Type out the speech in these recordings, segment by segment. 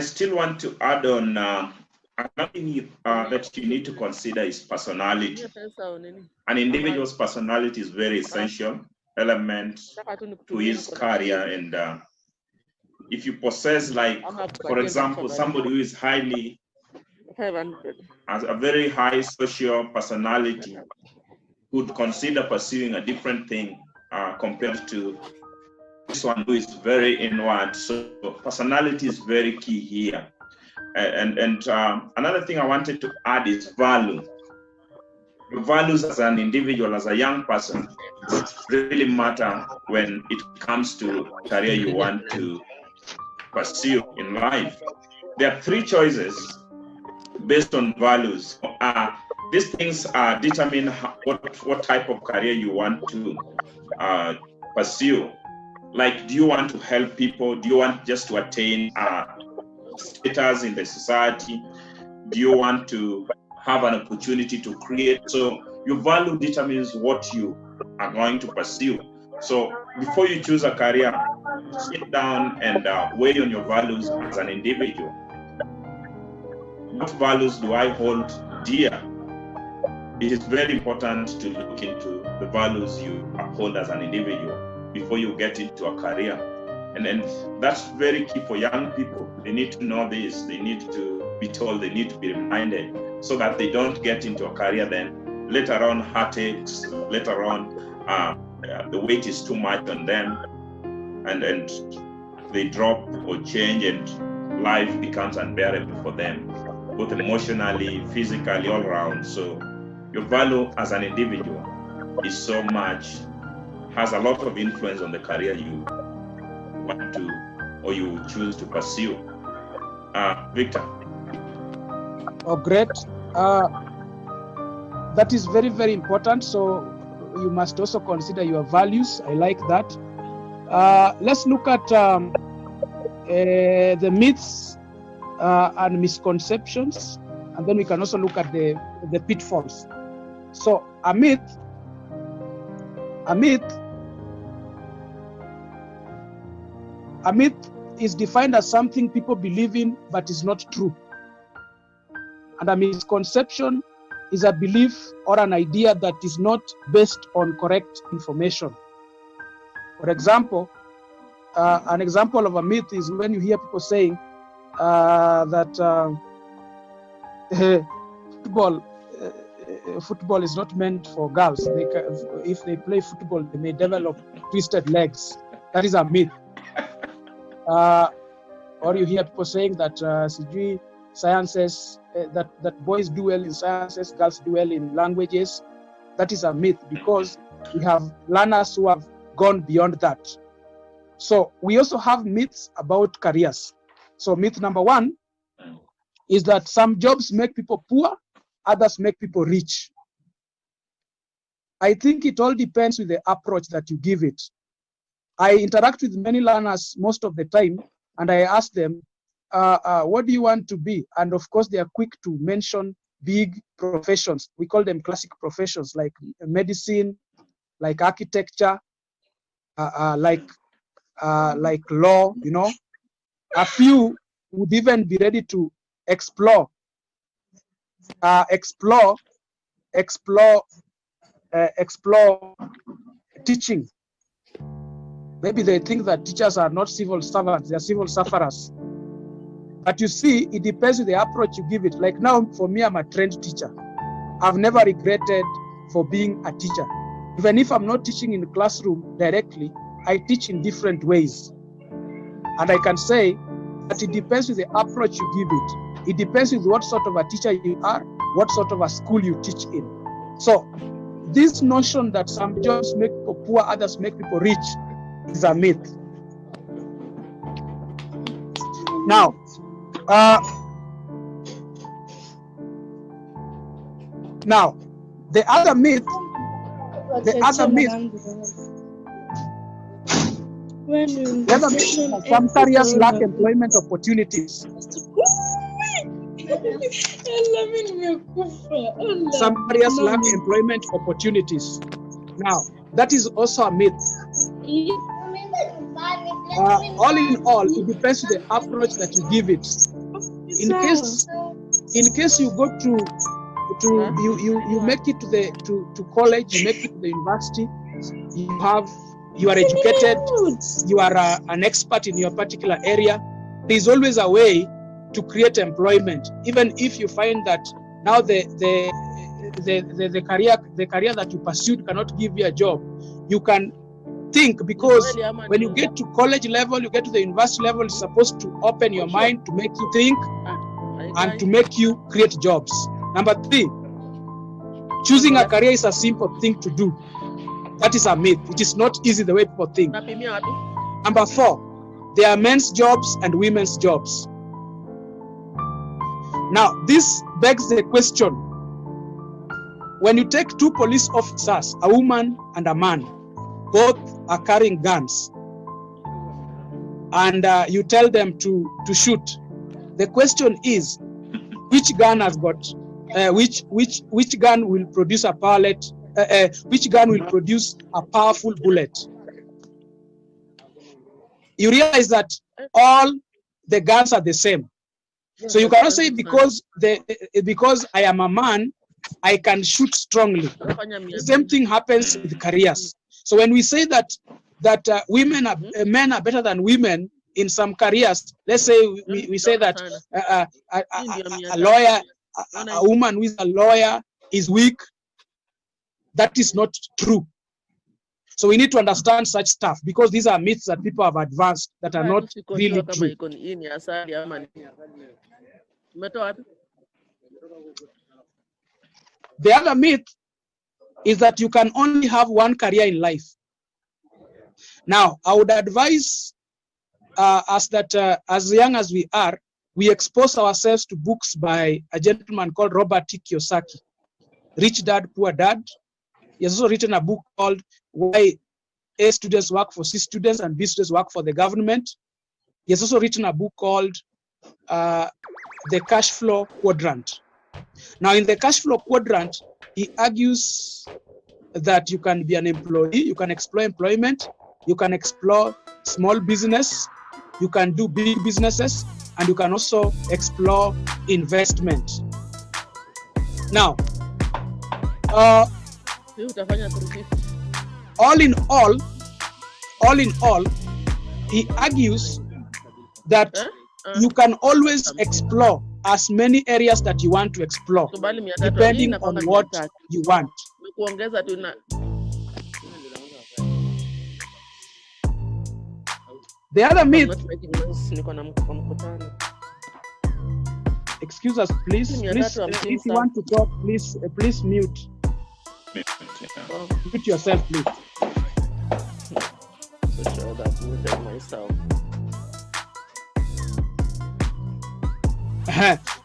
still want to add on another thing that you need to consider is personality. An individual's personality is very essential element to his career, and if you possess, like, for example, somebody who is highly, has a very high social personality, could consider pursuing a different thing compared to this one who is very inward. So personality is very key here. And another thing I wanted to add is value. Your values as an individual, as a young person, really matter when it comes to career you want to pursue in life. There are three choices based on values. These things determine what type of career you want to pursue. Like, do you want to help people? Do you want just to attain status in the society? Do you want to have an opportunity to create? So your value determines what you are going to pursue. So before you choose a career, sit down and weigh on your values as an individual. What values do I hold dear? It is very important to look into the values you uphold as an individual before you get into a career. And that's very key for young people. They need to know this. They need to be told, they need to be reminded, so that they don't get into a career then later on heartaches, later on the weight is too much on them, and they drop or change, and life becomes unbearable for them, both emotionally, physically, all around. So your value as an individual is so much, has a lot of influence on the career you want to, or you choose to pursue. Victor. Oh, great. That is very, very important. So you must also consider your values. I like that. Let's look at the myths and misconceptions, and then we can also look at the pitfalls. So a myth is defined as something people believe in but is not true. And a misconception is a belief or an idea that is not based on correct information. For example, an example of a myth is when you hear people saying that football is not meant for girls. If they play football, they may develop twisted legs. That is a myth. Or you hear people saying that sciences, that boys do well in sciences, girls do well in languages. That is a myth, because we have learners who have gone beyond that. So we also have myths about careers. So myth number one is that some jobs make people poor, others make people rich. I think it all depends with the approach that you give it. I interact with many learners most of the time, and I ask them, what do you want to be? And of course, they are quick to mention big professions. We call them classic professions, like medicine, like architecture, like law, you know. A few would even be ready to explore teaching. Maybe they think that teachers are not civil servants, they are civil sufferers. But you see, it depends on the approach you give it. Like now, for me, I'm a trained teacher. I've never regretted for being a teacher. Even if I'm not teaching in the classroom directly, I teach in different ways. And I can say that it depends on the approach you give it. It depends on what sort of a teacher you are, what sort of a school you teach in. So this notion that some jobs make people poor, others make people rich, is a myth. Now, the other myth some careers lack employment opportunities. Some careers lack employment opportunities. Now, that is also a myth. All in all, it depends on the approach that you give it. In case you go to you make it to college, you make it to the university, you are educated, you are an expert in your particular area, there's always a way to create employment. Even if you find that now the career that you pursued cannot give you a job, you can think, because when you get to college level, you get to the university level, it's supposed to open your mind, to make you think and to make you create jobs. Number 3, choosing a career is a simple thing to do. That is a myth. It is not easy the way people think. Number 4, there are men's jobs and women's jobs. Now, this begs the question: when you take 2 police officers, a woman and a man, both are carrying guns, and you tell them to shoot, the question is, which gun has got which gun will produce a which gun will produce a powerful bullet? You realize that all the guns are the same. So you cannot say because I am a man, I can shoot strongly. The same thing happens with careers. So when we say that men are better than women in some careers, let's say we say that a lawyer, a woman who is a lawyer is weak, that is not true. So we need to understand such stuff, because these are myths that people have advanced that are not really true. The other myth is that you can only have one career in life. Now, I would advise us that as young as we are, we expose ourselves to books by a gentleman called Robert T. Kiyosaki, Rich Dad, Poor Dad. He has also written a book called Why A Students Work for C Students and B Students Work for the Government. He has also written a book called The Cash Flow Quadrant. Now, in the cash flow quadrant, he argues that you can be an employee, you can explore employment, you can explore small business, you can do big businesses, and you can also explore investment. Now, all in all, he argues that you can always explore as many areas that you want to explore, depending on what you want. The other myth, excuse us, please, if you want to talk, please mute. Mute yourself, please. So sure that muted myself.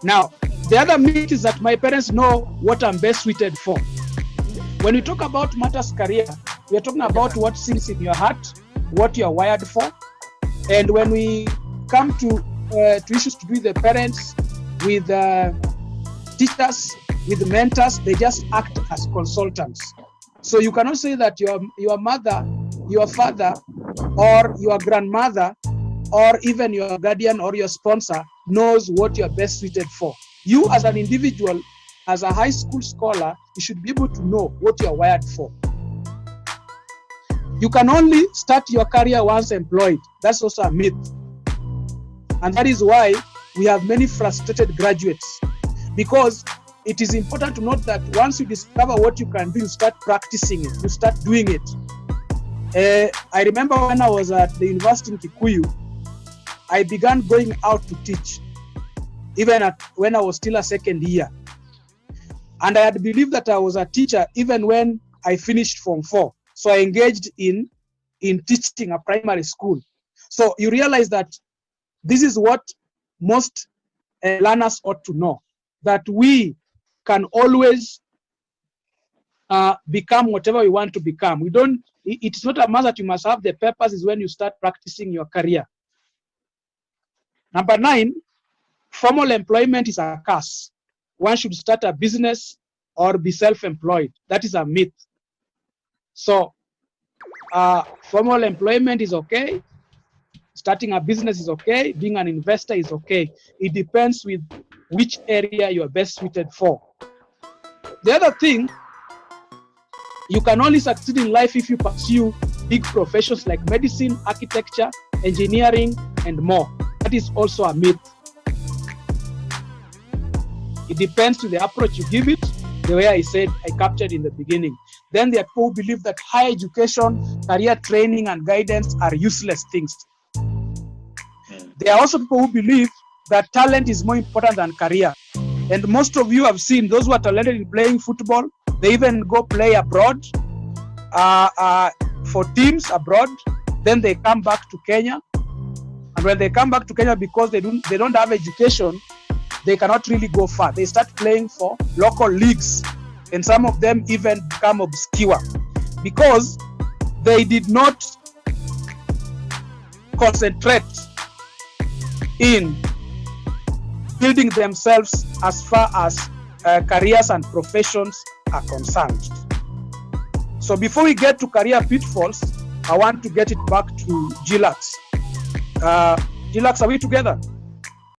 Now, the other myth is that my parents know what I'm best suited for. When we talk about matters career, we are talking about what sits in your heart, what you are wired for. And when we come to issues to do with the parents, with teachers, with mentors, they just act as consultants. So you cannot say that your mother, your father, or your grandmother, or even your guardian or your sponsor knows what you're best suited for. You as an individual, as a high school scholar, you should be able to know what you're wired for. You can only start your career once employed. That's also a myth. And that is why we have many frustrated graduates, because it is important to note that once you discover what you can do, you start practicing it, you start doing it. I remember when I was at the university in Kikuyu, I began going out to teach, even when I was still a second year. And I had believed that I was a teacher even when I finished Form 4. So I engaged in teaching a primary school. So you realize that this is what most learners ought to know, that we can always become whatever we want to become. It's not a matter that you must have the papers, is when you start practicing your career. Number 9, formal employment is a curse. One should start a business or be self-employed. That is a myth. So formal employment is okay. Starting a business is okay. Being an investor is okay. It depends with which area you are best suited for. The other thing, you can only succeed in life if you pursue big professions like medicine, architecture, engineering, and more. That is also a myth. It depends to the approach you give it, the way I said, I captured in the beginning. Then there are people who believe that higher education, career training, and guidance are useless things. There are also people who believe that talent is more important than career. And most of you have seen those who are talented in playing football, they even go play abroad for teams abroad. Then they come back to Kenya. And when they come back to Kenya, because they don't have education, they cannot really go far. They start playing for local leagues. And some of them even become obscure because they did not concentrate in building themselves as far as careers and professions are concerned. So before we get to career pitfalls, I want to get it back to Gilax. Gilax, are we together?